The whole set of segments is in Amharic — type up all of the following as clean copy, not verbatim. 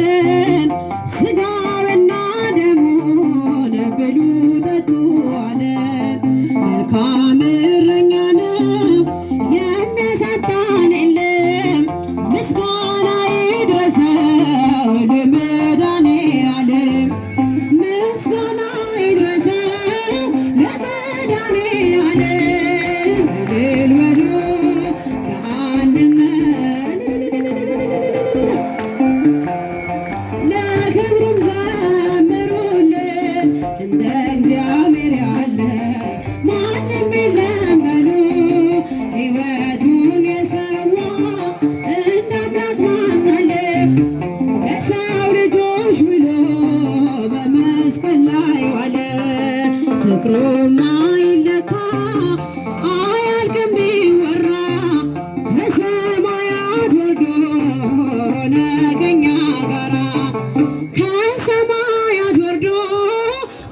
ነገረን ሥጋውና ደሙን ብሉ ጠጡ አለን። መልካም እረኛ ነው የሚያሳጣን የለም። ምስጋና ይድረሰው ለመድኃኔዓለም ምስጋና ይድረሰው ለመድኃኔዓለም እልል በሉ በአንድነት ለክብሩም ዘምሩለት እንደ እግዚአብሔር ያለ ማንም የለም በሉ። ሕይወቱን የሰዋ እንደ አምላክ ማን አለ? ለሰው ልጆች ብሎ በመስቀል ላይ ዋለ። ፍቅሩማ ይለካ አያልቅም ቢወራ ከሰማያት ወርዶ ሆነ ከኛ ጋራ ከሰማያት ወርዶ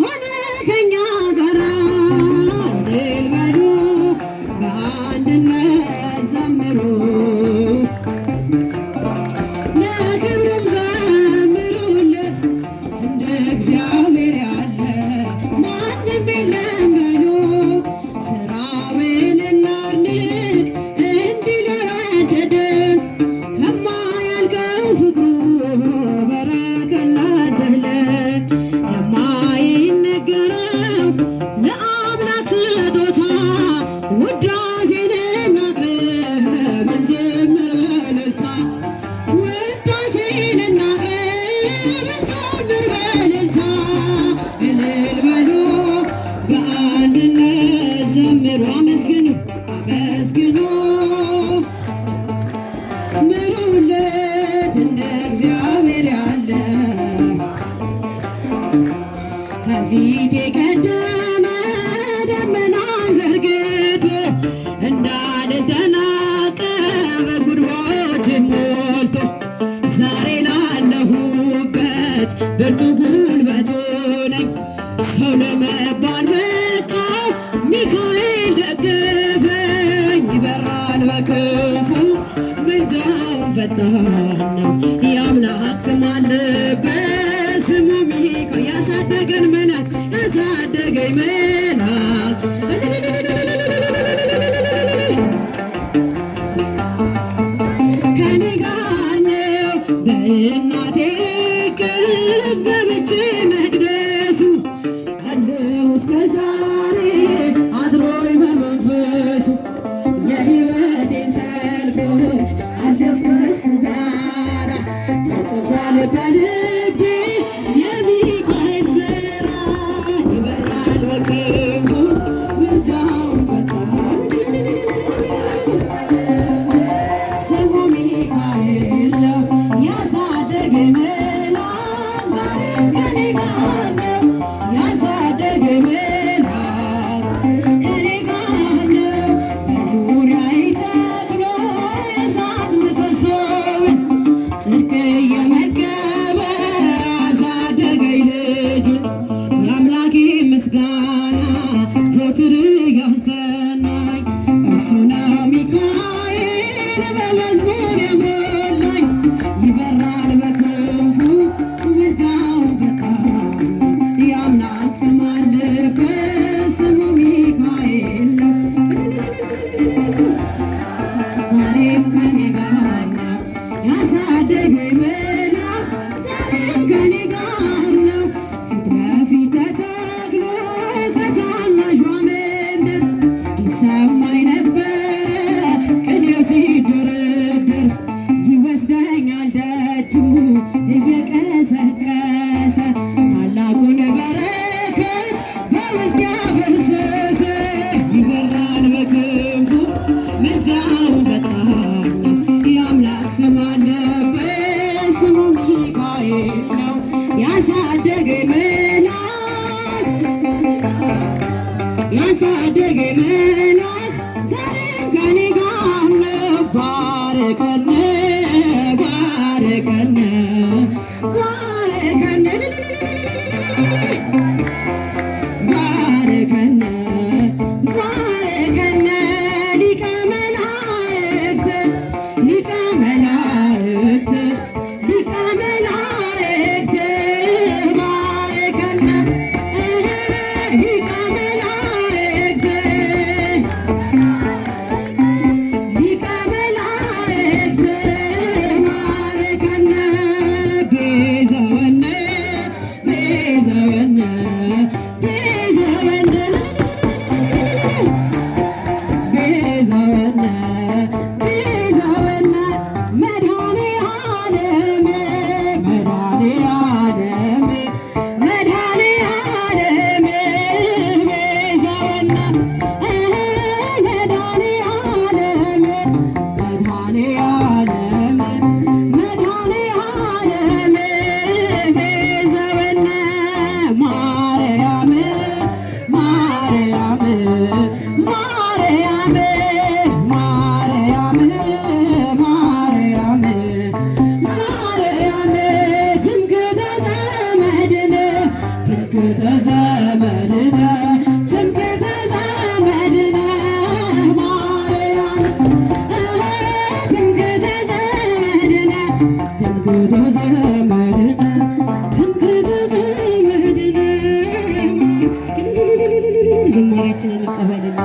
ሆነ ከኛ ጋራ እልል በሉ በአንድነት ዘምሩ ለክብሩም ዘምሩለት እንደ እግዚአብሔር ያለ ማንም የለም በሉ። ሥራውን እናድንቅ እንዲህ ለወደደን ከማያልቀው ፍቅሩ በረከት ላደለን ለማይነገረው ለአምላክ ስጦታ ውዳሴን እናቅርብ እንዘምር በእልልታ ውዳሴን እናቅርብ እንዘምር በእልልታ እልል በሉ በአንድነት ዘምሩ አመስግኑ አመስግኑ ምሩለት እንደ እግዚአብሔር ያለ ከፊት የቀደመ ደመና ዘርግቶ እንዳልደናቀፍ ጉድጓዶችን ሞልቶ ዛሬ ላለሁበት ብርቱ ጉልበት ሆነኝ። ሰው ለመባል በቃው ሚካኤል ደግፈኝ። ይበራል በክንፉ ምልጃውን ፈጣን ነው የአምላክ ስም አለበት ስሙ ሚካኤል ያሳደገን መልአክ ያሳደገኝ መልአክ ከኔ ጋር ነው በእናቴ እቅፍ ገብቼ መቅደሱ አለሁ እስከ ዛሬ አድሮኝ በመንፈሱ የሕይወቴን ሰልፎች አለፍኩ ከእሱ ጋራ ተጽፏል በልቤ የሚካኤል ሥራ ይበራል በክንፉ ምልጃውን ፈጣን ስሙ ሚካኤል ነው ያሳደገኝ መልአክ ዛሬም ከኔ ጋር ነው ያሳደገኝ መልአክ ከኔ ጋር ነው በዙሪያዬ ተክሎ የእሳት ምሰሶውን ጽድቅ እየመገበ አሳደገኝ ልጁን የአምላኬ ምስጋና ዘወትር ያስጠናኝ እሱ ነው ሚካኤል በመዝሙር የሞላኝ ይበራል በክንፉ ምልጃውን ፈጣን የአምላክ ስም አለበት ስሙ ሚካኤል ነው ዛሬም ከኔ ጋር ነው ያሳደገኝ መልአክ ዛሬም ከኔ ጋር ነው ፊት ለፊት ተተክሎ ከታናሿ መንደር ይሰማኝ ነበረ ቅኔው ሲደረደር ይወስደኛል ደጁ እየቀሰቀሰ ታላቁን በረከት በውስጥ ያፈሰሰ ይበራል በክንፉ ምልጃውን ፈጣን ነው የአምላክ ስም አለበት ስሙ ሚካኤል ነው ያሳደገኝ መልአክ ያሳደገኝ መልአክ ዛሬም ከኔ ጋር ነው ባርከነ ባርከነ ትምክህተ ዘመድነ ትምክህተ ዘመድነ ማርያም ትምክህተ ዘመድነ ትምክህተ ዘመድነ ትምክህተ ዘመድነ ዝማሬያችንን እንቀበልን።